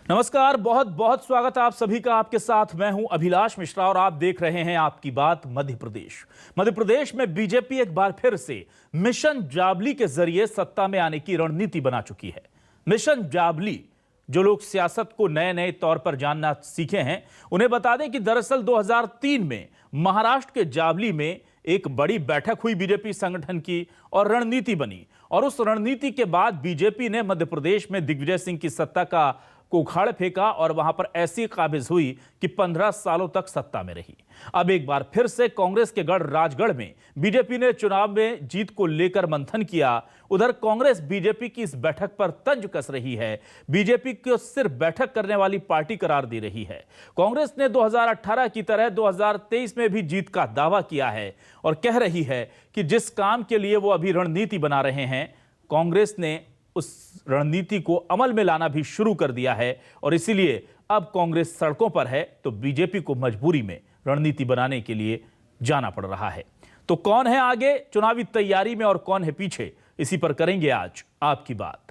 नमस्कार, बहुत बहुत स्वागत है आप सभी का। आपके साथ मैं हूं अभिलाष मिश्रा और आप देख रहे हैं आपकी बात मध्य प्रदेश। मध्य प्रदेश में बीजेपी एक बार फिर से मिशन जावली के जरिए सत्ता में आने की रणनीति बना चुकी है। मिशन जावली, जो लोग सियासत को नए नए तौर पर जानना सीखे हैं, उन्हें बता दें कि दरअसल 2003 में महाराष्ट्र के जावली में एक बड़ी बैठक हुई बीजेपी संगठन की और रणनीति बनी। और उस रणनीति के बाद बीजेपी ने मध्य प्रदेश में दिग्विजय सिंह की सत्ता को उखाड़ फेंका और वहां पर ऐसी काबिज हुई कि 15 सालों तक सत्ता में रही। अब एक बार फिर से कांग्रेस के गढ़ राजगढ़ में बीजेपी ने चुनाव में जीत को लेकर मंथन किया। उधर कांग्रेस बीजेपी की इस बैठक पर तंज कस रही है, बीजेपी को सिर्फ बैठक करने वाली पार्टी करार दे रही है। कांग्रेस ने 2018 की तरह 2023 में भी जीत का दावा किया है और कह रही है कि जिस काम के लिए वो अभी रणनीति बना रहे हैं, कांग्रेस ने उस रणनीति को अमल में लाना भी शुरू कर दिया है और इसीलिए अब कांग्रेस सड़कों पर है तो बीजेपी को मजबूरी में रणनीति बनाने के लिए जाना पड़ रहा है। तो कौन है आगे चुनावी तैयारी में और कौन है पीछे, इसी पर करेंगे आज आपकी बात।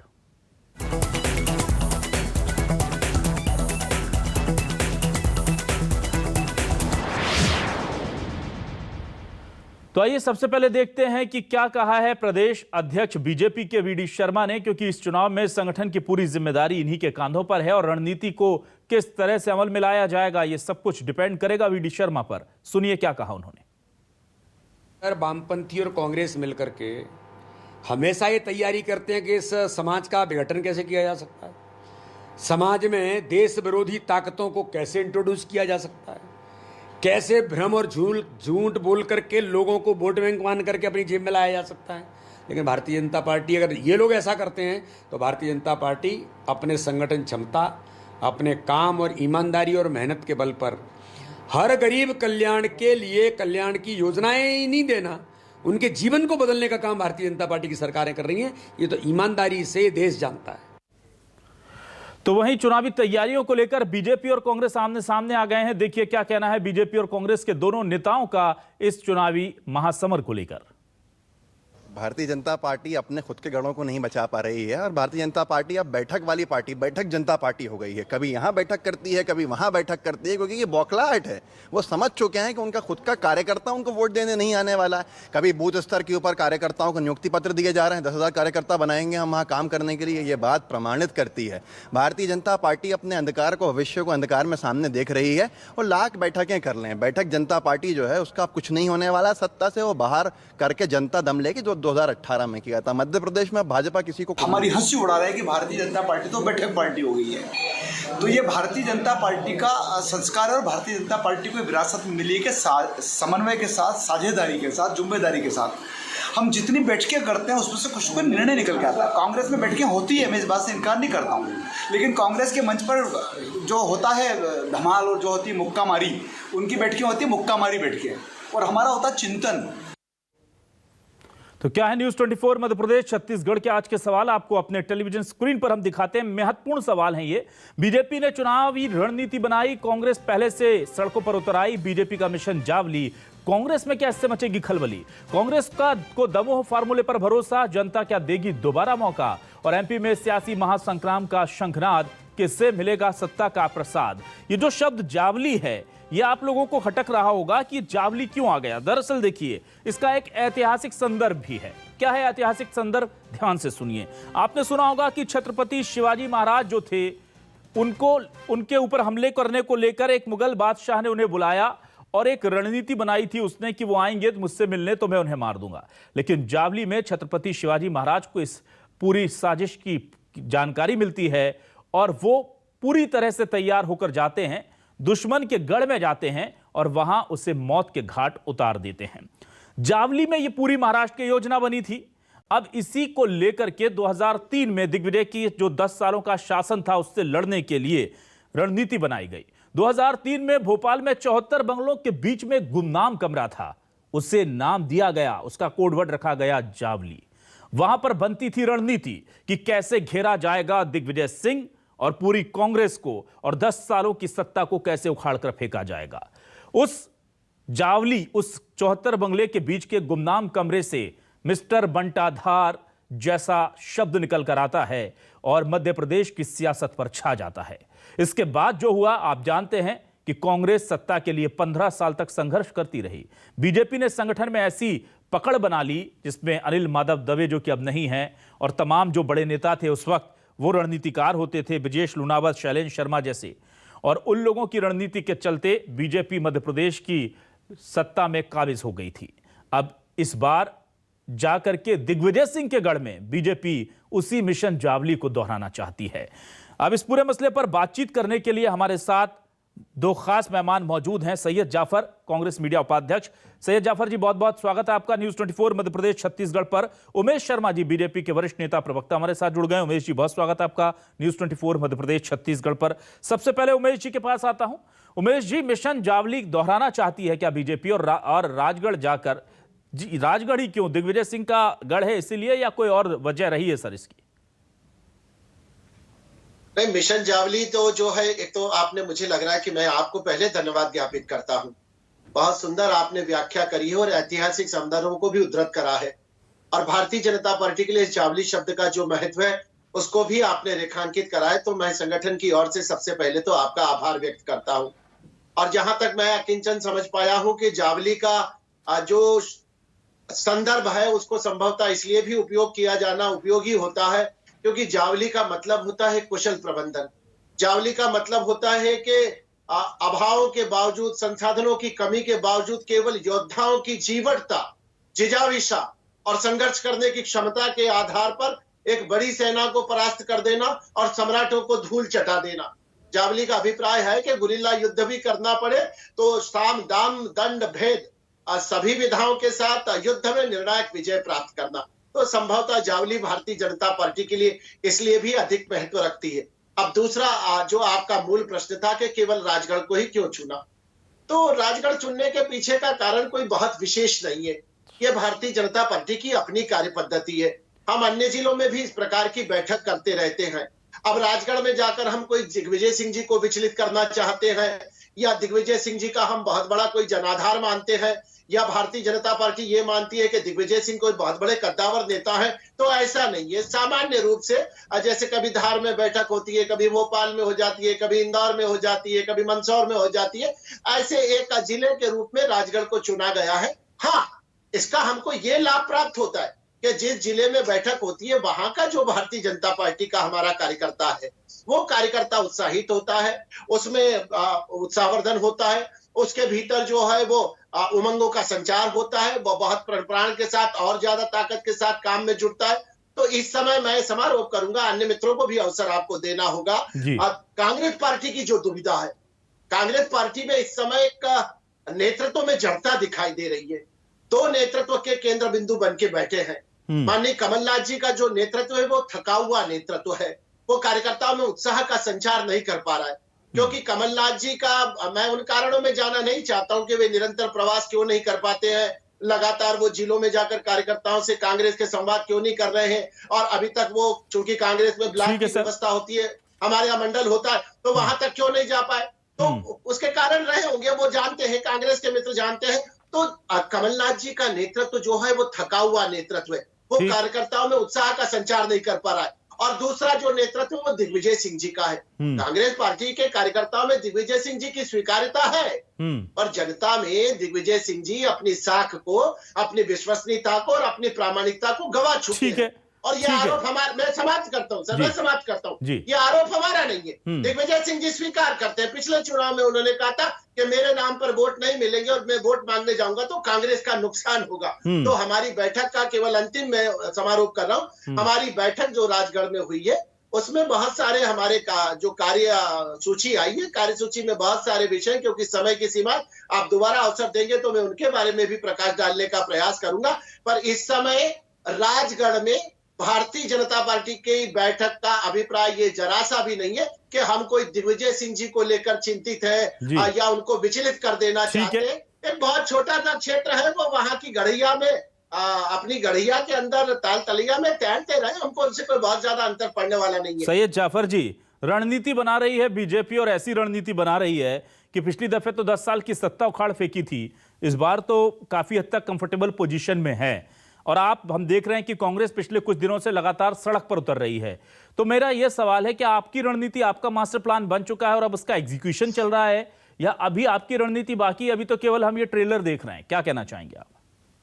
तो आइए सबसे पहले देखते हैं कि क्या कहा है प्रदेश अध्यक्ष बीजेपी के वीडी शर्मा ने, क्योंकि इस चुनाव में संगठन की पूरी जिम्मेदारी इन्हीं के कांधों पर है और रणनीति को किस तरह से अमल में लाया जाएगा ये सब कुछ डिपेंड करेगा वीडी शर्मा पर। सुनिए क्या कहा उन्होंने। अगर वामपंथी और कांग्रेस मिलकर के हमेशा ये तैयारी करते हैं कि इस समाज का विघटन कैसे किया जा सकता है, समाज में देश विरोधी ताकतों को कैसे इंट्रोड्यूस किया जा सकता है, कैसे भ्रम और झूठ बोल करके लोगों को वोट बैंक मान करके अपनी जेब में लाया जा सकता है। लेकिन भारतीय जनता पार्टी, अगर ये लोग ऐसा करते हैं तो भारतीय जनता पार्टी अपने संगठन क्षमता, अपने काम और ईमानदारी और मेहनत के बल पर हर गरीब कल्याण के लिए कल्याण की योजनाएं ही नहीं देना, उनके जीवन को बदलने का काम भारतीय जनता पार्टी की सरकारें कर रही हैं। ये तो ईमानदारी से देश जानता है। तो वहीं चुनावी तैयारियों को लेकर बीजेपी और कांग्रेस आमने सामने आ गए हैं। देखिए क्या कहना है बीजेपी और कांग्रेस के दोनों नेताओं का इस चुनावी महासमर को लेकर। भारतीय जनता पार्टी अपने खुद के गढ़ों को नहीं बचा पा रही है और भारतीय जनता पार्टी अब बैठक वाली पार्टी, बैठक जनता पार्टी हो गई है। कभी यहाँ बैठक करती है, कभी वहाँ बैठक करती है, क्योंकि ये बौखलाहट है। वो समझ चुके हैं कि उनका खुद का कार्यकर्ता उनको वोट देने नहीं आने वाला है। कभी बूथ स्तर के ऊपर कार्यकर्ताओं को नियुक्ति पत्र दिए जा रहे हैं, 10,000 कार्यकर्ता बनाएंगे हम वहाँ काम करने के लिए। ये बात प्रमाणित करती है भारतीय जनता पार्टी अपने अंधकार को, भविष्य को अंधकार में सामने देख रही है। और लाख बैठकें कर लें, बैठक जनता पार्टी जो है उसका कुछ नहीं होने वाला। सत्ता से वो बाहर करके जनता दम लेगी, जो 2018 में किया था। मध्य प्रदेश में भाजपा किसी को हमारी हंसी उड़ा रहा है कि भारतीय जनता पार्टी तो बैठक पार्टी हो गई है। तो ये भारतीय जनता पार्टी का संस्कार है और भारतीय जनता पार्टी को विरासत में मिली है कि समन्वय के साथ, साझेदारी के साथ, जिम्मेदारी के साथ हम जितनी बैठकें करते हैं उसमें से कुछ कोई निर्णय निकल के आता है। कांग्रेस में बैठकें होती है, मैं इस बात से इनकार नहीं करता हूँ, लेकिन कांग्रेस के मंच पर जो होता है धमाल और जो होती है मुक्का मारी, उनकी बैठकें होती है मुक्का मारी बैठकें, और हमारा होता है चिंतन। तो क्या है न्यूज 24 मध्य प्रदेश छत्तीसगढ़ के आज के सवाल आपको अपने टेलीविजन स्क्रीन पर हम दिखाते हैं। महत्वपूर्ण सवाल हैं ये। बीजेपी ने चुनावी रणनीति बनाई, कांग्रेस पहले से सड़कों पर उतर आई। बीजेपी का मिशन जावली, कांग्रेस में क्या इससे मचेगी खलबली? कांग्रेस को दमोह फार्मूले पर भरोसा, जनता क्या देगी दोबारा मौका? और एमपी में सियासी महासंग्राम का शंखनाद, किससे मिलेगा सत्ता का प्रसाद? ये जो शब्द जावली है, ये आप लोगों को खटक रहा होगा कि जावली क्यों आ गया। दरअसल देखिए, इसका एक ऐतिहासिक संदर्भ भी है। क्या है ऐतिहासिक संदर्भ? ध्यान से सुनिए। आपने सुना होगा कि छत्रपति शिवाजी महाराज जो थे, उनके ऊपर हमले करने को लेकर एक मुगल बादशाह ने उन्हें बुलाया और एक रणनीति बनाई थी उसने कि वो आएंगे तो मुझसे मिलने तो मैं उन्हें मार दूंगा। लेकिन जावली में छत्रपति शिवाजी महाराज को इस पूरी साजिश की जानकारी मिलती है और वो पूरी तरह से तैयार होकर जाते हैं, दुश्मन के गढ़ में जाते हैं और वहां उसे मौत के घाट उतार देते हैं। जावली में यह पूरी महाराष्ट्र की योजना बनी थी। अब इसी को लेकर के 2003 में दिग्विजय की जो 10 सालों का शासन था उससे लड़ने के लिए रणनीति बनाई गई। 2003 में भोपाल में 74 बंगलों के बीच में गुमनाम कमरा था, उसे नाम दिया गया, उसका कोडवर्ड रखा गया जावली। वहां पर बनती थी रणनीति कि कैसे घेरा जाएगा दिग्विजय सिंह और पूरी कांग्रेस को और 10 सालों की सत्ता को कैसे उखाड़ कर फेंका जाएगा। उस जावली, उस 74 बंगले के बीच के गुमनाम कमरे से मिस्टर बंटाधार जैसा शब्द निकल कर आता है और मध्य प्रदेश की सियासत पर छा जाता है। इसके बाद जो हुआ आप जानते हैं कि कांग्रेस सत्ता के लिए 15 साल तक संघर्ष करती रही। बीजेपी ने संगठन में ऐसी पकड़ बना ली जिसमें अनिल माधव दवे जो कि अब नहीं हैं और तमाम जो बड़े नेता थे उस वक्त वो रणनीतिकार होते थे, ब्रजेश लूनावत, शैलेंद्र शर्मा जैसे, और उन लोगों की रणनीति के चलते बीजेपी मध्य प्रदेश की सत्ता में काबिज हो गई थी। अब इस बार जाकर के दिग्विजय सिंह के गढ़ में बीजेपी उसी मिशन जावली को दोहराना चाहती है। अब इस पूरे मसले पर बातचीत करने के लिए हमारे साथ दो खास मेहमान मौजूद हैं। सैयद जाफर, कांग्रेस मीडिया उपाध्यक्ष। सैयद जाफर जी, बहुत बहुत स्वागत है आपका न्यूज 24 मध्य प्रदेश छत्तीसगढ़ पर। उमेश शर्मा जी, बीजेपी के वरिष्ठ नेता प्रवक्ता हमारे साथ जुड़ गए। उमेश जी, बहुत स्वागत है आपका न्यूज 24 मध्य प्रदेश छत्तीसगढ़ पर। सबसे पहले उमेश जी के पास आता हूं। उमेश जी, मिशन जावली दोहराना चाहती है क्या बीजेपी और राजगढ़ जाकर? जी, राजगढ़ ही क्यों? दिग्विजय सिंह का गढ़ है इसीलिए या कोई और वजह रही है सर इसकी? नहीं, मिशन जावली तो जो है, एक तो आपने, मुझे लग रहा है कि मैं आपको पहले धन्यवाद ज्ञापित करता हूं। बहुत सुंदर आपने व्याख्या करी है और ऐतिहासिक संदर्भों को भी उद्धृत करा है और भारतीय जनता पार्टी के लिए इस जावली शब्द का जो महत्व है उसको भी आपने रेखांकित करा है। तो मैं संगठन की ओर से सबसे पहले तो आपका आभार व्यक्त करता हूं। और जहां तक मैं किंचन समझ पाया हूं कि जावली का जो संदर्भ है उसको संभवतः इसलिए भी उपयोग किया जाना उपयोगी होता है क्योंकि जावली का मतलब होता है कुशल प्रबंधन। जावली का मतलब होता है कि अभावों के बावजूद, संसाधनों की कमी के बावजूद केवल योद्धाओं की जीवटता, जिजाविशा और संघर्ष करने की क्षमता के आधार पर एक बड़ी सेना को परास्त कर देना और सम्राटों को धूल चटा देना। जावली का अभिप्राय है कि गुरिल्ला युद्ध भी करना पड़े तो साम दाम दंड भेद सभी विधाओं के साथ युद्ध में निर्णायक विजय प्राप्त करना। तो संभवतः जावली भारतीय जनता पार्टी के लिए इसलिए भी अधिक महत्व रखती है। अब दूसरा जो आपका मूल प्रश्न था कि केवल राजगढ़ को ही क्यों चुना, तो राजगढ़ चुनने के पीछे का कारण कोई बहुत विशेष नहीं है। यह भारतीय जनता पार्टी की अपनी कार्य पद्धति है। हम अन्य जिलों में भी इस प्रकार की बैठक करते रहते हैं। अब राजगढ़ में जाकर हम कोई दिग्विजय सिंह जी को विचलित करना चाहते हैं या दिग्विजय सिंह जी का हम बहुत बड़ा कोई जनाधार मानते हैं या भारतीय जनता पार्टी ये मानती है कि दिग्विजय सिंह कोई बहुत बड़े कद्दावर नेता है, तो ऐसा नहीं है। सामान्य रूप से जैसे कभी धार में बैठक होती है, कभी भोपाल में हो जाती है, कभी इंदौर में हो जाती है, कभी मंदसौर में हो जाती है, ऐसे एक जिले के रूप में राजगढ़ को चुना गया है। हाँ, इसका हमको ये लाभ प्राप्त होता है कि जिस जिले में बैठक होती है वहां का जो भारतीय जनता पार्टी का हमारा कार्यकर्ता है वो कार्यकर्ता उत्साहित होता है, उसमें उत्साहवर्धन होता है, उसके भीतर जो है वो उमंगों का संचार होता है, वो बहुत प्राण के साथ और ज्यादा ताकत के साथ काम में जुटता है। तो इस समय मैं समारोह करूंगा, अन्य मित्रों को भी अवसर आपको देना होगा। कांग्रेस पार्टी की जो दुविधा है, कांग्रेस पार्टी में इस समय का नेतृत्व में जड़ता दिखाई दे रही है। दो नेतृत्व के केंद्र बिंदु बन के बैठे हैं। माननीय कमलनाथ जी का जो नेतृत्व है वो थका हुआ नेतृत्व है, वो कार्यकर्ताओं में उत्साह का संचार नहीं कर पा रहा है। क्योंकि कमलनाथ जी का मैं उन कारणों में जाना नहीं चाहता हूं कि वे निरंतर प्रवास क्यों नहीं कर पाते हैं, लगातार वो जिलों में जाकर कार्यकर्ताओं से कांग्रेस के संवाद क्यों नहीं कर रहे हैं, और अभी तक वो चूंकि कांग्रेस में ब्लॉक की व्यवस्था होती है, हमारे यहाँ मंडल होता है, तो वहां तक क्यों नहीं जा पाए। तो उसके कारण रहे होंगे, वो जानते हैं, कांग्रेस के मित्र जानते हैं। तो कमलनाथ जी का नेतृत्व जो है वो थका हुआ नेतृत्व है, वो कार्यकर्ताओं में उत्साह का संचार नहीं कर पा रहा है। और दूसरा जो नेतृत्व वो दिग्विजय सिंह जी का है। कांग्रेस पार्टी के कार्यकर्ताओं में दिग्विजय सिंह जी की स्वीकार्यता है और जनता में दिग्विजय सिंह जी अपनी साख को, अपनी विश्वसनीयता को और अपनी प्रामाणिकता को गवा चुके हैं। और ये आरोप हमारा, मैं समाप्त करता हूं सर, मैं समाप्त करता हूं, ये आरोप हमारा नहीं है। दिग्विजय सिंह जी स्वीकार करते हैं। पिछले चुनाव में उन्होंने कहा था कि मेरे नाम पर वोट नहीं मिलेंगे और मैं वोट मांगने जाऊंगा तो कांग्रेस का नुकसान होगा। तो हमारी बैठक का केवल अंतिम मैं समारोह कर रहा हूं, हमारी बैठक जो राजगढ़ में हुई है उसमें बहुत सारे हमारे जो कार्य सूची आई है, कार्य सूची में बहुत सारे विषय, क्योंकि समय की सीमा, आप दोबारा अवसर देंगे तो मैं उनके बारे में भी प्रकाश डालने का प्रयास करूंगा। पर इस समय राजगढ़ में भारतीय जनता पार्टी की बैठक का अभिप्राय ये जरा सा भी नहीं है कि हम कोई दिग्विजय सिंह जी को लेकर चिंतित है या उनको विचलित कर देना चाहते हैं। एक बहुत छोटा सा क्षेत्र है, वो वहां की गढ़िया में अपनी गढ़िया के अंदर ताल तलिया में तैरते रहे, हमको उनसे कोई बहुत ज्यादा अंतर पड़ने वाला नहीं है। सैयद जाफर जी, रणनीति बना रही है बीजेपी और ऐसी रणनीति बना रही है कि पिछली दफे तो 10 साल की सत्ता उखाड़ फेंकी थी, इस बार तो काफी हद तक कंफर्टेबल पोजीशन में है और हम देख रहे हैं कि कांग्रेस पिछले कुछ दिनों से लगातार सड़क पर उतर रही है। तो मेरा यह सवाल है कि आपकी रणनीति, आपका मास्टर प्लान बन चुका है और अब उसका एग्जीक्यूशन चल रहा है, या अभी आपकी रणनीति बाकी, अभी तो केवल हम ये ट्रेलर देख रहे हैं? क्या कहना चाहेंगे आप?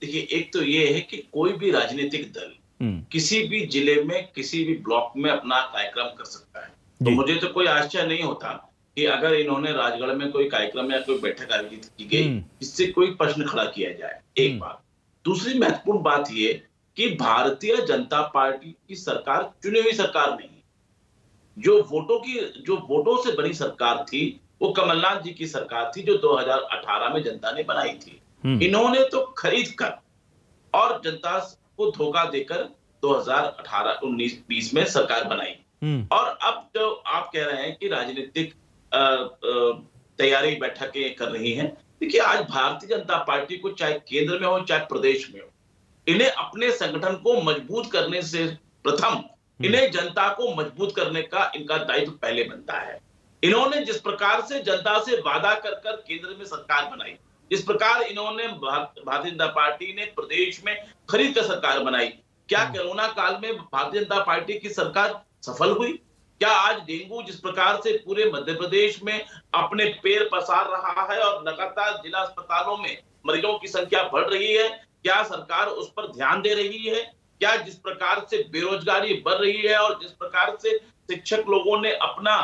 देखिए, एक तो ये है कि कोई भी राजनीतिक दल किसी भी जिले में, किसी भी ब्लॉक में अपना कार्यक्रम कर सकता है। तो मुझे तो कोई आश्चर्य नहीं होता कि अगर इन्होंने राजगढ़ में कोई कार्यक्रम या कोई बैठक आयोजित की गई, इससे कोई प्रश्न खड़ा किया जाए। एक बात। दूसरी महत्वपूर्ण बात ये कि भारतीय जनता पार्टी की सरकार चुनी हुई सरकार नहीं है। जो वोटों से बनी सरकार थी, वो कमलनाथ जी की सरकार थी, जो 2018 में जनता ने बनाई थी। इन्होंने तो खरीद कर और जनता को धोखा देकर 2018-19-20 में सरकार बनाई। और अब जो आप कह रहे हैं कि राजनीतिक तैयारी बैठकें कर रही हैं, देखिए आज भारतीय जनता पार्टी को चाहे केंद्र में हो चाहे प्रदेश में हो, इन्हें अपने संगठन को मजबूत करने से प्रथम इन्हें जनता को मजबूत करने का इनका दायित्व पहले बनता है। इन्होंने जिस प्रकार से जनता से वादा कर कर केंद्र में सरकार बनाई, जिस प्रकार इन्होंने भारतीय जनता पार्टी ने प्रदेश में खरीद कर सरकार बनाई, क्या कोरोना काल में भारतीय जनता पार्टी की सरकार सफल हुई? क्या आज डेंगू जिस प्रकार से पूरे मध्य प्रदेश में अपने पैर पसार रहा है और लगातार जिला अस्पतालों में मरीजों की संख्या बढ़ रही है, क्या सरकार उस पर ध्यान दे रही है? क्या जिस प्रकार से बेरोजगारी बढ़ रही है और जिस प्रकार से शिक्षक लोगों ने अपना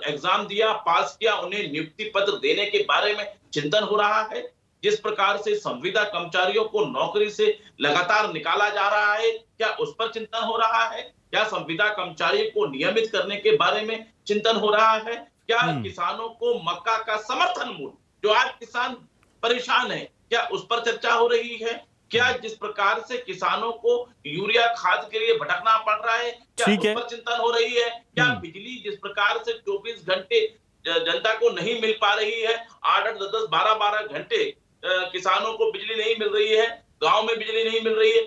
एग्जाम दिया, पास किया, उन्हें नियुक्ति पत्र देने के बारे में चिंतन हो रहा है? जिस प्रकार से संविदा कर्मचारियों को नौकरी से लगातार निकाला जा रहा है, क्या उस पर चिंतन हो रहा है? क्या संविदा कर्मचारियों को नियमित करने के बारे में चिंतन हो रहा है? क्या किसानों को मक्का का समर्थन मूल्य, जो आज किसान परेशान है, क्या उस पर चर्चा हो रही है? क्या जिस प्रकार से किसानों को यूरिया खाद के लिए भटकना पड़ रहा है, क्या उस पर चिंतन हो रही है? क्या बिजली जिस प्रकार से 24 घंटे जनता को नहीं मिल पा रही है, 8-8, 10-10, 12-12 घंटे किसानों को बिजली नहीं मिल रही है, गांव में बिजली नहीं मिल रही है,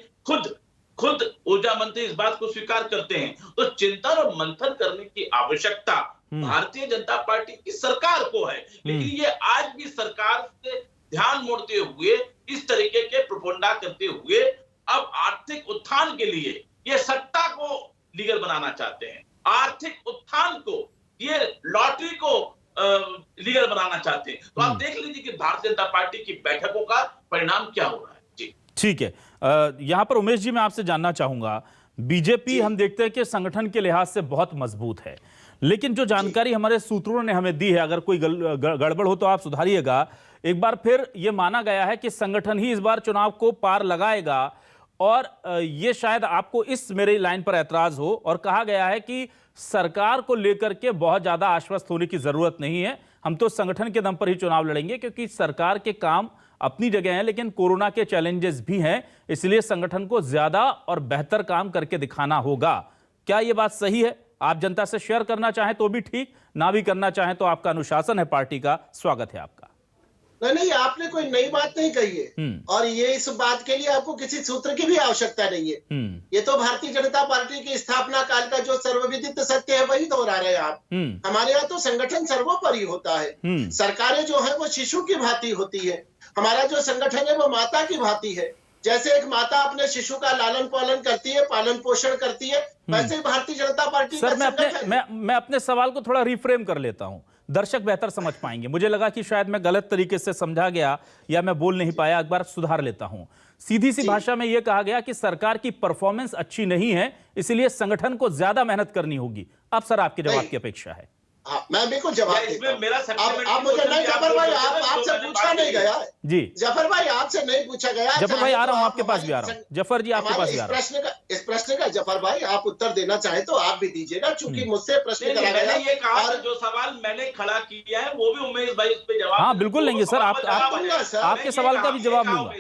खुद ऊर्जा मंत्री इस बात को स्वीकार करते हैं। तो चिंतन और मंथन करने की आवश्यकता भारतीय जनता पार्टी की सरकार को है, लेकिन ये आज भी सरकार से ध्यान मोड़ते हुए, इस तरीके के प्रोपेगेंडा करते हुए अब आर्थिक उत्थान के लिए ये सत्ता को लीगल बनाना चाहते हैं, आर्थिक उत्थान को, ये लॉटरी को लीगल बनाना चाहते हैं। तो आप देख लीजिए कि भारतीय जनता पार्टी की बैठकों का परिणाम क्या हो रहा है। जी ठीक है। यहां पर उमेश जी मैं आपसे जानना चाहूंगा, बीजेपी हम देखते हैं कि संगठन के लिहाज से बहुत मजबूत है, लेकिन जो जानकारी हमारे सूत्रों ने हमें दी है, अगर कोई गड़बड़ हो तो आप सुधारिएगा, एक बार फिर यह माना गया है कि संगठन ही इस बार चुनाव को पार लगाएगा, और ये शायद आपको इस मेरी लाइन पर ऐतराज हो, और कहा गया है कि सरकार को लेकर के बहुत ज्यादा आश्वस्त होने की जरूरत नहीं है, हम तो संगठन के दम पर ही चुनाव लड़ेंगे, क्योंकि सरकार के काम अपनी जगह हैं, लेकिन कोरोना के चैलेंजेस भी हैं, इसलिए संगठन को ज्यादा और बेहतर काम करके दिखाना होगा। क्या यह बात सही है? आप जनता से शेयर करना चाहें तो भी ठीक, ना भी करना चाहें तो आपका अनुशासन है पार्टी का, स्वागत है आपका। नहीं, आपने कोई नई बात नहीं कही है, और ये इस बात के लिए आपको किसी सूत्र की भी आवश्यकता नहीं है। ये तो भारतीय जनता पार्टी की स्थापना काल का जो सर्वविदित सत्य है वही दोहरा रहे हैं आप। हमारे यहाँ तो संगठन सर्वोपरि होता है। सरकारें जो है वो शिशु की भांति होती है, हमारा जो संगठन है वो माता की भांति है। जैसे एक माता अपने शिशु का लालन पालन करती है, पालन पोषण करती है, वैसे ही भारतीय जनता पार्टी सर मैं अपने सवाल को थोड़ा रिफ्रेम कर लेता हूं, दर्शक बेहतर समझ पाएंगे। मुझे लगा कि शायद मैं गलत तरीके से समझा गया या मैं बोल नहीं पाया, एक बार सुधार लेता हूं। सीधी सी भाषा में यह कहा गया कि सरकार की परफॉर्मेंस अच्छी नहीं है, इसलिए संगठन को ज्यादा मेहनत करनी होगी। अब सर आपके जवाब की अपेक्षा है। मैं बिल्कुल जवाब देता हूं। आप मुझे नहीं, जफर भाई आपसे पूछा नहीं गया जी। जफर भाई आपसे नहीं पूछा गया। जफर भाई आ रहा हूं, आपके पास भी आ रहा हूं। जफर जी आपके पास भी आ रहा हूं। इस प्रश्न का जफर भाई आप उत्तर देना चाहे तो आप भी दीजिएगा, चूंकि मुझसे प्रश्न करा गया। ये कहा जो सवाल मैंने खड़ा किया है वो भी उमेश भाई उस पे जवाब। हाँ बिल्कुल लेंगे सर, आपके सवाल का भी जवाब लूंगा।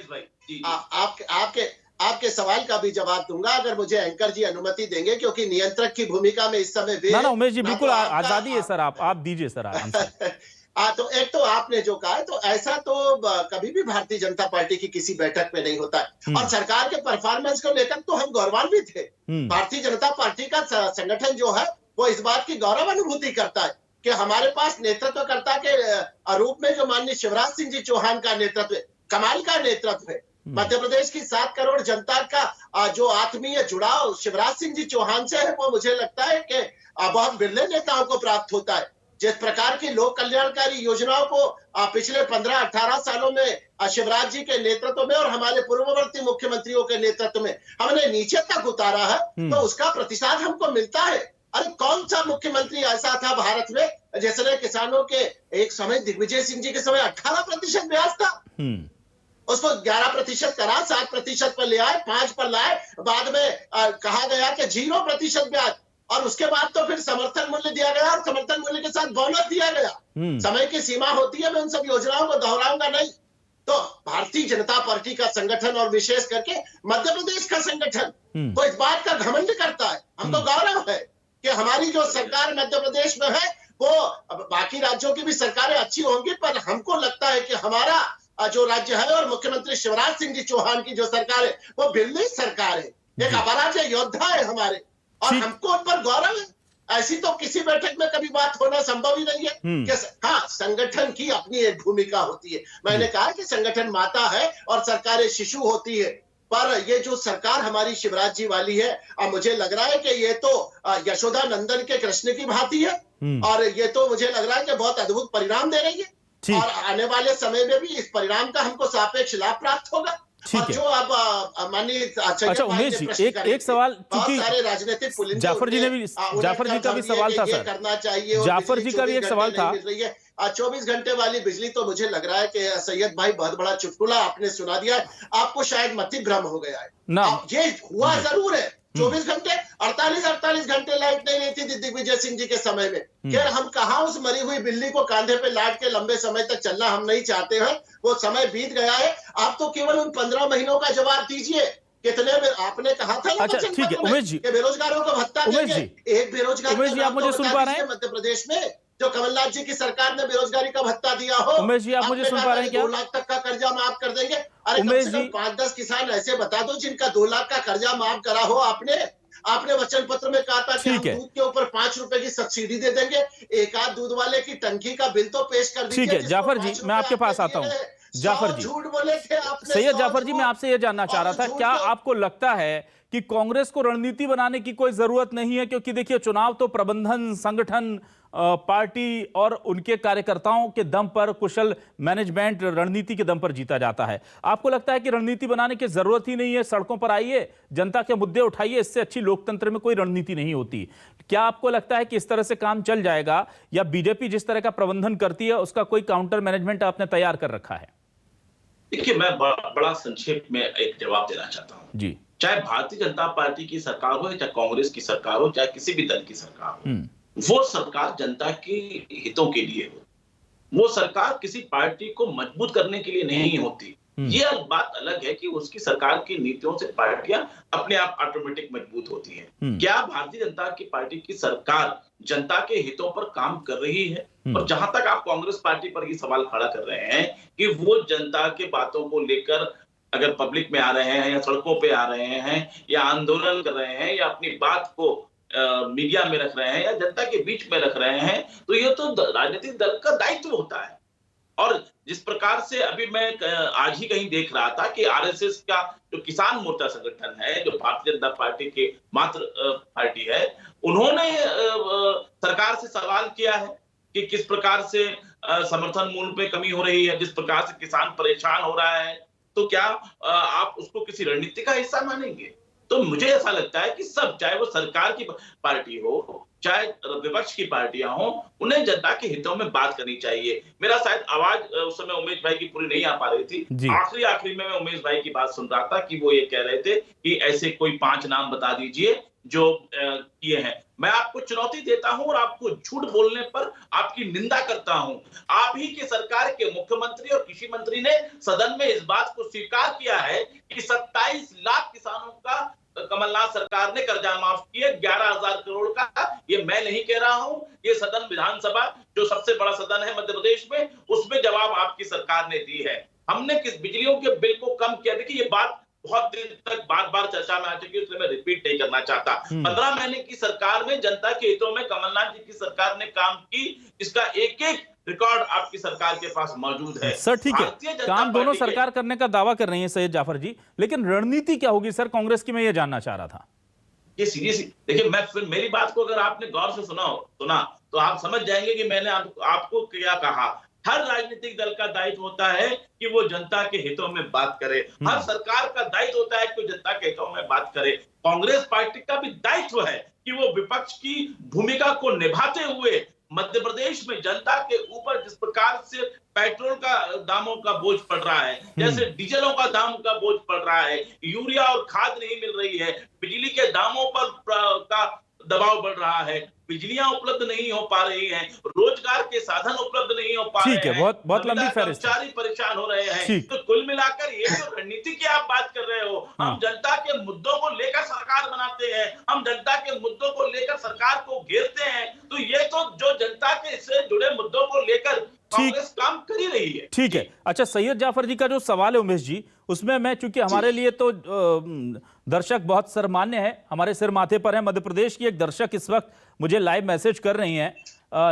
आपके सवाल का भी जवाब दूंगा अगर मुझे एंकर जी अनुमति देंगे, क्योंकि नियंत्रक की भूमिका में इस समय ना उमेश जी बिल्कुल आजादी है सर, आप दीजिए सर आंसर। तो एक तो आपने जो कहा है, तो ऐसा तो कभी भी भारतीय जनता पार्टी की किसी बैठक में नहीं होता है, और सरकार के परफॉर्मेंस को लेकर तो हम गौरवान्वित थे। भारतीय जनता पार्टी का संगठन जो है वो इस बात की गौरव अनुभूति करता है कि हमारे पास नेतृत्वकर्ता के रूप में जो माननीय शिवराज सिंह जी चौहान का नेतृत्व, कमाल का नेतृत्व है। मध्य प्रदेश की 7 करोड़ जनता का जो आत्मीय जुड़ाव शिवराज सिंह जी चौहान से है, वो मुझे लगता है कि बहुत बिरले नेताओं को प्राप्त होता है। जिस प्रकार की लोक कल्याणकारी योजनाओं को पिछले 15-18 सालों में शिवराज जी के नेतृत्व में और हमारे पूर्ववर्ती मुख्यमंत्रियों के नेतृत्व में हमने नीचे तक उतारा है, तो उसका प्रतिसाद हमको मिलता है। अरे कौन सा मुख्यमंत्री ऐसा था भारत में जिसने किसानों के, एक समय दिग्विजय सिंह जी के समय 18% ब्याज था, उसको 11% करा, 7% पर ले आए, 5 पर लाए, बाद में कहा गया कि 0% ब्याज, और उसके बाद तो फिर समर्थन मूल्य दिया गया और समर्थन मूल्य के साथ बोनस दिया गया। समय की सीमा होती है, मैं उन सब योजनाओं को दोहराऊंगा नहीं। तो भारतीय जनता पार्टी का संगठन और विशेष करके मध्य प्रदेश का संगठन तो इस बात का घमंड करता है, हमको गौरव है कि हमारी जो सरकार मध्य प्रदेश में है वो, बाकी राज्यों की भी सरकारें अच्छी होंगी, पर हमको लगता है कि हमारा जो राज्य है और मुख्यमंत्री शिवराज सिंह जी चौहान की जो सरकार है वो बिरली सरकार है, एक अपराज्य योद्धा है हमारे, और हमको उन पर गौरव है। ऐसी तो किसी बैठक में कभी बात होना संभव ही नहीं है कि हाँ, संगठन की अपनी एक भूमिका होती है। मैंने कहा कि संगठन माता है और सरकारें शिशु होती है, पर ये जो सरकार हमारी शिवराज जी वाली है, मुझे लग रहा है कि ये तो यशोदा नंदन के कृष्ण की भांति है, और ये तो मुझे लग रहा है कि बहुत अद्भुत परिणाम दे रही है, और आने वाले समय में भी इस परिणाम का हमको सापेक्ष लाभ प्राप्त होगा। ठीक है। जो अब माननीय अच्छा उमेश जी, एक सवाल, क्योंकि सारे राजनीतिक पुलिंदे जाफर जी ने भी, जाफर जी का भी सवाल था सर, करना चाहिए, जाफर जी का भी एक सवाल था। 24 घंटे वाली बिजली तो मुझे लग रहा है कि सैयद भाई बहुत बड़ा चुटकुला आपने सुना दिया है, आपको शायद मति भ्रम हो गया है ना। ये हुआ जरूर है, 24 घंटे 48 घंटे लाइट नहीं रहती थी दिग्विजय सिंह जी के समय में। खैर, हम कहाँ उस मरी हुई बिल्ली को कांधे पे लाद के लंबे समय तक चलना हम नहीं चाहते हैं, वो समय बीत गया है। आप तो केवल उन 15 महीनों का जवाब दीजिए, कितने में आपने कहा था ना, अच्छा ठीक है उमेश जी, बेरोजगारों को भत्ता देंगे। एक बेरोजगार उमेश जी आप मुझे सुन पा रहे हैं? मध्य प्रदेश में जो कमलनाथ जी की सरकार ने बेरोजगारी का भत्ता दिया हो। उमेश जी आप मुझे सुन पा रहे हैं क्या? 2 लाख तक का कर्जा माफ कर देंगे। अरे कम से कम 5-10 किसान ऐसे बता दो जिनका 2 लाख का कर्जा माफ करा हो आपने वचन पत्र में कहा था कि हम दूध के ऊपर 5 रुपए की सब्सिडी दे देंगे। एक आध दूध वाले की टंकी का बिल तो पेश कर दीजिए। ठीक है जाफर जी, मैं आपके पास आता हूँ। जाफर जी, झूठ बोले थे आपने। सैयद जाफर जी, मैं आपसे यह जानना चाह रहा था, क्या आपको लगता है कि कांग्रेस को रणनीति बनाने की कोई जरूरत नहीं है? क्योंकि देखिए, चुनाव तो प्रबंधन, संगठन, पार्टी और उनके कार्यकर्ताओं के दम पर, कुशल मैनेजमेंट, रणनीति के दम पर जीता जाता है। आपको लगता है कि रणनीति बनाने की जरूरत ही नहीं है, सड़कों पर आइए, जनता के मुद्दे उठाइए, इससे अच्छी लोकतंत्र में कोई रणनीति नहीं होती? क्या आपको लगता है कि इस तरह से काम चल जाएगा, या बीजेपी जिस तरह का प्रबंधन करती है उसका कोई काउंटर मैनेजमेंट आपने तैयार कर रखा है? देखिए, मैं बड़ा संक्षेप में एक जवाब देना चाहता हूं जी। चाहे भारतीय जनता पार्टी की सरकार हो, चाहे कांग्रेस की सरकार हो, चाहे किसी भी दल की सरकार हो, वो सरकार जनता के हितों के लिए हो। वो सरकार किसी पार्टी को मजबूत करने के लिए नहीं होती। ये बात अलग है कि उसकी सरकार की नीतियों से पार्टियां अपने आप ऑटोमेटिक मजबूत होती हैं। क्या भारतीय जनता की पार्टी की सरकार जनता के हितों पर काम कर रही है? और जहां तक आप कांग्रेस पार्टी पर ये सवाल खड़ा कर रहे हैं कि वो जनता के बातों को लेकर अगर पब्लिक में आ रहे हैं, या सड़कों पे आ रहे हैं, या आंदोलन कर रहे हैं, या अपनी बात को मीडिया में रख रहे हैं, या जनता के बीच में रख रहे हैं, तो ये तो राजनीतिक दल का दायित्व होता है। और जिस प्रकार से अभी मैं आज ही कहीं देख रहा था कि आरएसएस का जो किसान मोर्चा संगठन है, जो भारतीय जनता पार्टी के मात्र पार्टी है, उन्होंने सरकार से सवाल किया है कि किस प्रकार से समर्थन मूल्य पे कमी हो रही है, जिस प्रकार से किसान परेशान हो रहा है, तो क्या आप उसको किसी रणनीति का हिस्सा मानेंगे? तो मुझे ऐसा लगता है कि सब, चाहे वो सरकार की पार्टी हो, चाहे विपक्ष की पार्टियां हो, उन्हें जनता के हितों में बात करनी चाहिए। मेरा शायद आवाज उस समय उमेश भाई की पूरी नहीं आ पा रही थी। आखिरी में मैं उमेश भाई की बात सुन रहा था कि वो ये कह रहे थे कि ऐसे कोई 5 नाम बता दीजिए जो किए हैं। मैं आपको चुनौती देता हूं और आपको झूठ बोलने पर आपकी निंदा करता हूं। आप ही की सरकार के मुख्यमंत्री और कृषि मंत्री ने सदन में इस बात को स्वीकार किया है कि 27 लाख किसानों का कमलनाथ सरकार ने कर्जा माफ किया, 11,000 करोड़ का। ये मैं नहीं कह रहा हूं, ये सदन, विधानसभा, जो सबसे बड़ा सदन है मध्य प्रदेश में, उसमें जवाब आपकी सरकार ने दी है। हमने किस बिजलियों के बिल को कम किया? देखिए, ये बात बहुत दिन तक बार-बार चर्चा में आ चुकी है, इसलिए मैं रिपीट नहीं करना चाहता। 15 महीने की सरकार में जनता के हितों में कमलनाथ जी की सरकार ने काम की, इसका एक-एक रिकॉर्ड आपकी सरकार के पास मौजूद है। सर ठीक भारतीय है, जनता काम दोनों पार्टी के- सरकार करने का दावा कर रही है सैयद जाफर जी, लेकिन रणनीति क्या होगी सर कांग्रेस की, मैं ये जानना चाह रहा था। ये सीरियसली देखिए, मैं फिर मेरी बात को अगर आपने गौर से सुना तो आप समझ जाएंगे कि मैंने आपको क्या कहा। हर राजनीतिक दल का दायित्व होता है कि वो जनता के हितों में बात करे, हर सरकार का दायित्व होता है कि वो जनता के हितों में बात करे। कांग्रेस पार्टी का भी दायित्व है कि वो विपक्ष की भूमिका को निभाते हुए मध्य प्रदेश में जनता के ऊपर जिस प्रकार से पेट्रोल का दामों का बोझ पड़ रहा है, जैसे डीजलों का दाम का बोझ पड़ रहा है, यूरिया और खाद नहीं मिल रही है, बिजली के दामों पर का दबाव बढ़ रहा है, बिजलियां उपलब्ध नहीं हो पा रही हैं, रोजगार के साधन उपलब्ध नहीं हो पा रहे हैं, ठीक है, बहुत लंबी फहरिस्त है। कर्मचारी परेशान हो रहे हैं। ठीक। तो कुल मिलाकर ये जो रणनीति की आप बात कर रहे हो, हम जनता के मुद्दों को लेकर सरकार बनाते हैं, हम जनता के मुद्दों को लेकर सरकार को घेरते हैं, तो ये तो जो जनता के से जुड़े मुद्दों को लेकर कांग्रेस काम कर ही रही है। ठीक है, अच्छा सैयद जाफर जी का जो सवाल है उमेश जी, उसमें मैं चूंकि हमारे लिए तो दर्शक बहुत सर्वमान्य है, हमारे सिर माथे पर है। मध्य प्रदेश की एक दर्शक इस वक्त मुझे लाइव मैसेज कर रही हैं,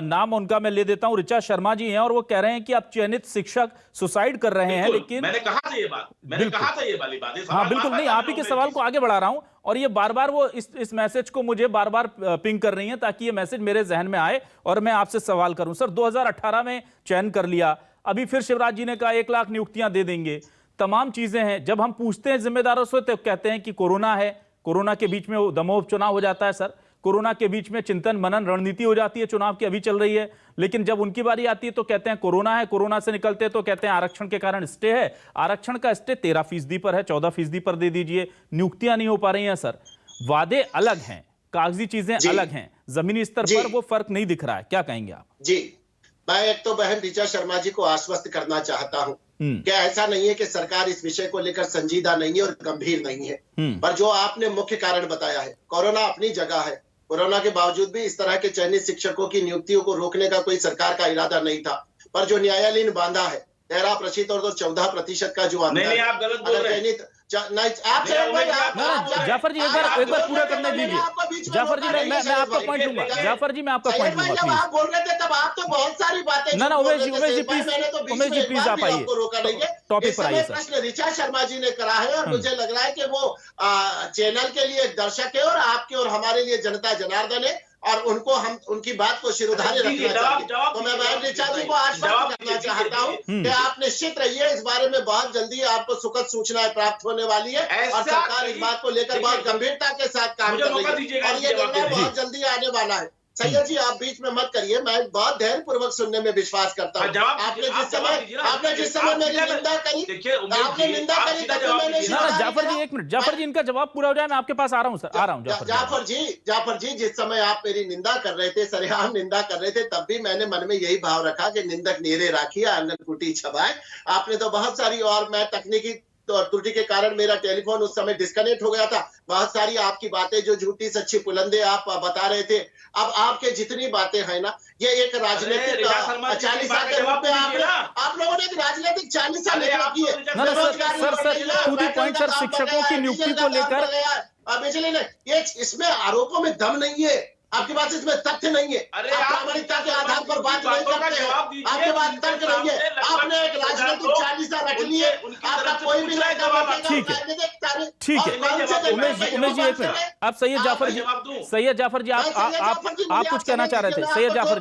नाम उनका मैं ले देता हूं, ऋचा शर्मा जी हैं, और वो कह रहे हैं कि आप चयनित शिक्षक सुसाइड कर रहे हैं, लेकिन मैंने कहा था ये बात, मैंने कहा था ये वाली बात। हाँ बिल्कुल नहीं, आप ही के सवाल को आगे बढ़ा रहा हूं, और ये बार बार वो इस मैसेज को मुझे बार बार पिंग कर रही हैं ताकि ये मैसेज मेरे जहन में आए और मैं आपसे सवाल करूं। सर 2018 में चयन कर लिया, अभी फिर शिवराज जी ने कहा 1 लाख नियुक्तियां दे देंगे, तमाम चीजें हैं। जब हम पूछते हैं जिम्मेदारों से तो कहते हैं कि कोरोना है, कोरोना के बीच में दमोह चुनाव हो जाता है। सर कोरोना के बीच में चिंतन मनन रणनीति हो जाती है, चुनाव की अभी चल रही है, लेकिन जब उनकी बारी आती है तो कहते हैं कोरोना है, कोरोना से निकलते हैं तो कहते हैं आरक्षण के कारण स्टे है, आरक्षण का स्टे 13% पर है, 14% पर दे दीजिए, नियुक्तियां नहीं हो पा रही हैं। सर वादे अलग हैं, कागजी चीजें अलग हैं, जमीनी स्तर पर वो फर्क नहीं दिख रहा है, क्या कहेंगे आप? जी, मैं एक तो बहन ऋचा शर्मा जी को आश्वस्त करना चाहता हूं कि ऐसा नहीं है कि सरकार इस विषय को लेकर संजीदा नहीं है और गंभीर नहीं है, पर जो आपने मुख्य कारण बताया है, कोरोना अपनी जगह है, कोरोना के बावजूद भी इस तरह के चयनित शिक्षकों की नियुक्तियों को रोकने का कोई सरकार का इरादा नहीं था, पर जो न्यायालय ने बांधा है 13% और 14% का जो अंतर नहीं, आप गलत बोल रहे हैं। जाफर जी एक बार पूरा करने दीजिए। जाफर जी मैं आपका पॉइंट लूंगा, जाफर जी मैं आपका पॉइंट लूंगा, आप बोल रहे थे तब आप तो बहुत सारी बातें ना उमेश जी प्लीज आप आइए, टॉपिक पर आइए। प्रश्न ऋचा शर्मा जी ने करा है और मुझे लग रहा है कि वो चैनल के लिए एक दर्शक है और आपके और हमारे लिए जनता जनार्दन है, और उनको हम उनकी बात को शिरोधार्य रखना चाहिए। तो मैं बहन ऋचा जी को आश्वस्त करना चाहता हूँ कि आप निश्चित रहिए, इस बारे में बहुत जल्दी आपको सुखद सूचनाएं प्राप्त होने वाली है और सरकार इस बात को लेकर बहुत गंभीरता के साथ काम कर रही है और ये निर्णय बहुत जल्दी आने वाला है। सैयद जी आप बीच में मत करिए, मैं बहुत धैर्य पूर्वक सुनने में विश्वास करता हूँ। आपने जिस समय मेरी निंदा करी, आपने निंदा करी तब मैंने जाफर जी एक मिनट, जाफर जी इनका जवाब पूरा हो जाए, मैं आपके पास आ रहा हूँ सर, आ रहा हूँ। जाफर जी जिस समय आप मेरी निंदा कर रहे थे, सरेआम निंदा कर रहे थे, तब भी मैंने मन में यही भाव रखा कि निंदक नीरे राखिए आंगन कुटी छबाए। आपने तो बहुत सारी, और मैं तकनीकी त्रुटि के कारण मेरा टेलीफोन उस समय डिस्कनेक्ट हो गया था, बहुत सारी आपकी बातें जो झूठी सच्ची पुलंदे आप बता रहे थे। अब आपके जितनी बातें हैं ना, ये एक राजनीतिक 40 साल के रूप में आप लोगों ने एक राजनीतिक 40 साल की है। सर शिक्षकों की नियुक्ति को लेकर बिजली ने, ये इसमें आरोपों में दम नहीं है, आपके पास इसमें तथ्य नहीं है, अरे आप प्रामाणिकता के आधार पर बात नहीं करते हैं, आपके पास तर्क नहीं है, आपने एक राजनीतिक 40 साल रख लिए, आपका कोई भी नहीं जवाब। ठीक है उमेश जी एक मिनट, आप सैयद जाफर जी आप कुछ कहना चाह रहे थे, सैयद जाफर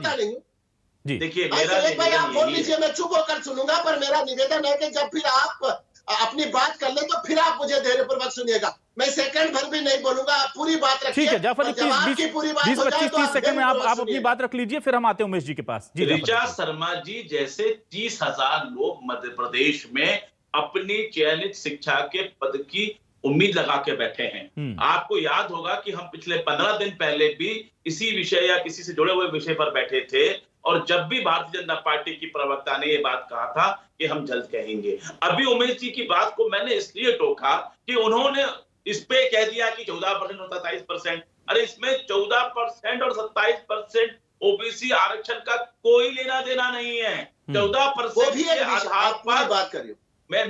जी। देखिए भाई आप बोल लीजिए, मैं चुप होकर सुनूंगा, पर मेरा निवेदन है कि जब फिर आप अपनी बात कर ले तो फिर आप मुझे धैर्यपूर्वक सुनिएगा, मैं सेकंड भर भी नहीं बोलूंगा, पूरी बात रखिए। ठीक है जाफर जी, 20-25-30 सेकंड में आप अपनी बात रख लीजिए, फिर हम आते हैं उमेश जी के पास। जी ऋचा शर्मा जी जैसे 30,000 लोग मध्य प्रदेश में अपनी चयनित शिक्षा के पद की उम्मीद लगा के बैठे हैं। आपको याद होगा कि हम पिछले 15 दिन पहले भी इसी विषय या किसी से जुड़े हुए विषय पर बैठे थे, और जब भी भारतीय जनता पार्टी की प्रवक्ता ने यह बात कहा था कि हम जल्द कहेंगे। अभी उमेश जी की बात को मैंने इसलिए टोका कि उन्होंने इस पे कह दिया कि 14% और 27%। अरे इसमें 14% और 27% ओबीसी आरक्षण का कोई लेना देना नहीं है। 14% के आधार पर बात करिए, मैं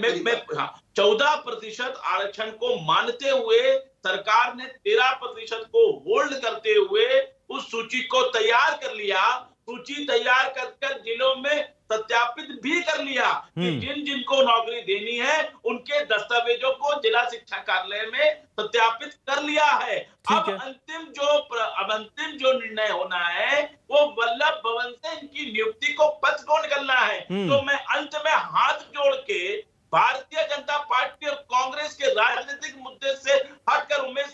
14% आरक्षण को मानते हुए सरकार ने 13% को होल्ड करते हुए उस सूची को तैयार कर लिया। सूची तैयार कर जिलों में सत्यापित भी कर लिया कि जिन जिनको नौकरी देनी है उनके दस्तावेजों को जिला शिक्षा कार्यालय में सत्यापित कर लिया है। अब अंतिम जो निर्णय होना है वो वल्लभ भवन से इनकी नियुक्ति को पत्र को निकलना है। तो मैं अंत में हाथ जोड़ के भारतीय जनता पार्टी और कांग्रेस के राजनीतिक मुद्दे से हटकर उमेश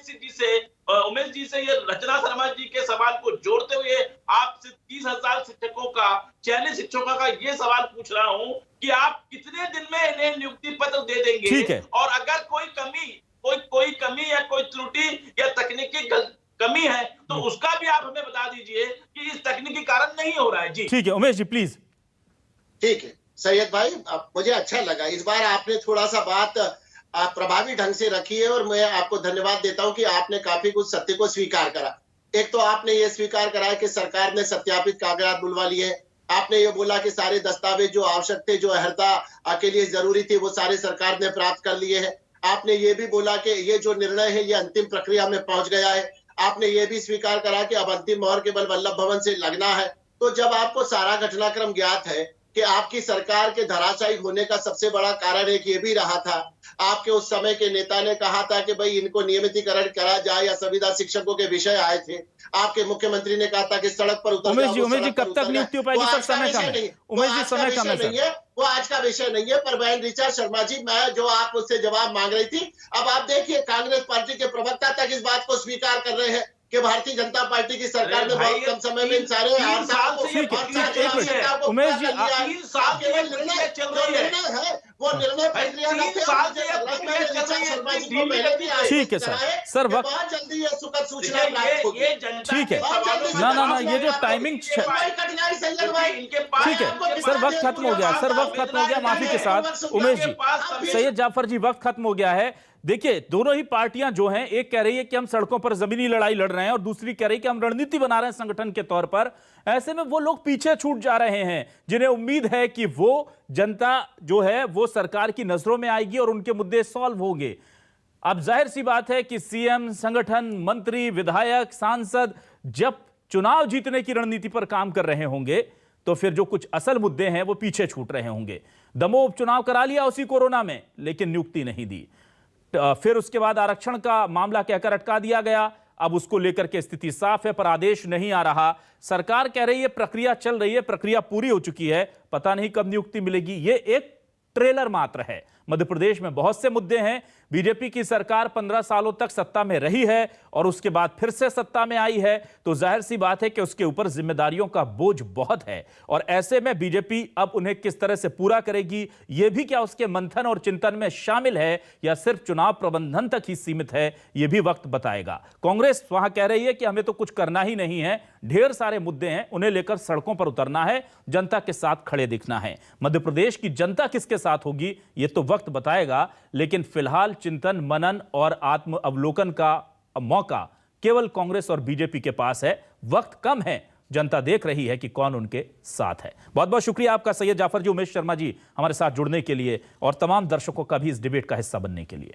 जी से ये रचना शर्मा जी के सवाल को जोड़ते हुए आपसे 30,000 शिक्षकों का, चयनित शिक्षकों का ये सवाल पूछ रहा हूं कि आप कितने दिन में इन्हें नियुक्ति पत्र दे देंगे? ठीक है। और अगर कोई कमी या कोई त्रुटि या तकनीकी कमी है तो उसका भी आप हमें बता दीजिए कि इस तकनीकी कारण नहीं हो रहा है। जी ठीक है उमेश जी प्लीज। ठीक है सैयद भाई, मुझे अच्छा लगा इस बार आपने थोड़ा सा बात प्रभावी ढंग से रखी है और मैं आपको धन्यवाद देता हूं कि आपने काफी कुछ सत्य को स्वीकार करा। एक तो आपने ये स्वीकार करा कि सरकार ने सत्यापित कागजात बुलवा लिए। आपने ये बोला कि सारे दस्तावेज जो आवश्यक थे, जो अहर्ता के लिए जरूरी थे, वो सारे सरकार ने प्राप्त कर लिए हैं। आपने ये भी बोला कि ये जो निर्णय है ये अंतिम प्रक्रिया में पहुंच गया है। आपने ये भी स्वीकार करा कि अब अंतिम मोहर केवल वल्लभ भवन से लगना है। तो जब आपको सारा घटनाक्रम ज्ञात है कि आपकी सरकार के धराशायी होने का सबसे बड़ा कारण एक ये भी रहा था, आपके उस समय के नेता ने कहा था कि भाई इनको नियमितीकरण करा जाए या संविदा शिक्षकों के विषय आए थे। आपके मुख्यमंत्री ने कहा था कि सड़क पर उतर उमेश जी कब तक नियुक्ति हो पाएगी सर? समय कम है उमेश जी, समय कम है सर। वो आज का विषय नहीं है। पर बहन ऋचा शर्मा जी, मैं जो आप मुझसे जवाब मांग रही थी, अब आप देखिए कांग्रेस पार्टी के प्रवक्ता तक इस बात को स्वीकार कर रहे हैं कि भारतीय जनता पार्टी की सरकार ने बहुत कम समय में इन सारे उमेश जी ठीक है सर वक्त बहुत जल्दी ये सुखद सूचना प्राप्त होगी। ठीक है ना ये जो टाइमिंग ठीक है सर, वक्त खत्म हो गया, माफी के साथ उमेश जी, सैयद जाफर जी वक्त खत्म हो गया है। देखिए दोनों ही पार्टियां जो हैं, एक कह रही है कि हम सड़कों पर जमीनी लड़ाई लड़ रहे हैं और दूसरी कह रही है कि हम रणनीति बना रहे हैं संगठन के तौर पर। ऐसे में वो लोग पीछे छूट जा रहे हैं जिन्हें उम्मीद है कि वो जनता जो है वो सरकार की नजरों में आएगी और उनके मुद्दे सॉल्व होंगे। अब जाहिर सी बात है कि सीएम, संगठन, मंत्री, विधायक, सांसद जब चुनाव जीतने की रणनीति पर काम कर रहे होंगे तो फिर जो कुछ असल मुद्दे हैं वो पीछे छूट रहे होंगे। दमोह उपचुनाव करा लिया उसी कोरोना में, लेकिन नियुक्ति नहीं दी। फिर उसके बाद आरक्षण का मामला कहकर अटका दिया गया। अब उसको लेकर के स्थिति साफ है, पर आदेश नहीं आ रहा। सरकार कह रही है प्रक्रिया चल रही है, प्रक्रिया पूरी हो चुकी है, पता नहीं कब नियुक्ति मिलेगी। ये एक ट्रेलर मात्र है। मध्य प्रदेश में बहुत से मुद्दे हैं। बीजेपी की सरकार 15 सालों तक सत्ता में रही है और उसके बाद फिर से सत्ता में आई है, तो जाहिर सी बात है कि उसके ऊपर जिम्मेदारियों का बोझ बहुत है। और ऐसे में बीजेपी अब उन्हें किस तरह से पूरा करेगी, यह भी क्या उसके मंथन और चिंतन में शामिल है या सिर्फ चुनाव प्रबंधन तक ही सीमित है, यह भी वक्त बताएगा। कांग्रेस वहां कह रही है कि हमें तो कुछ करना ही नहीं है, ढेर सारे मुद्दे हैं, उन्हें लेकर सड़कों पर उतरना है, जनता के साथ खड़े दिखना है। मध्य प्रदेश की जनता किसके साथ होगी यह तो वक्त बताएगा, लेकिन फिलहाल चिंतन, मनन और आत्म अवलोकन का मौका केवल कांग्रेस और बीजेपी के पास है। वक्त कम है, जनता देख रही है कि कौन उनके साथ है। बहुत बहुत शुक्रिया आपका सैयद जाफर जी, उमेश शर्मा जी हमारे साथ जुड़ने के लिए और तमाम दर्शकों का भी इस डिबेट का हिस्सा बनने के लिए।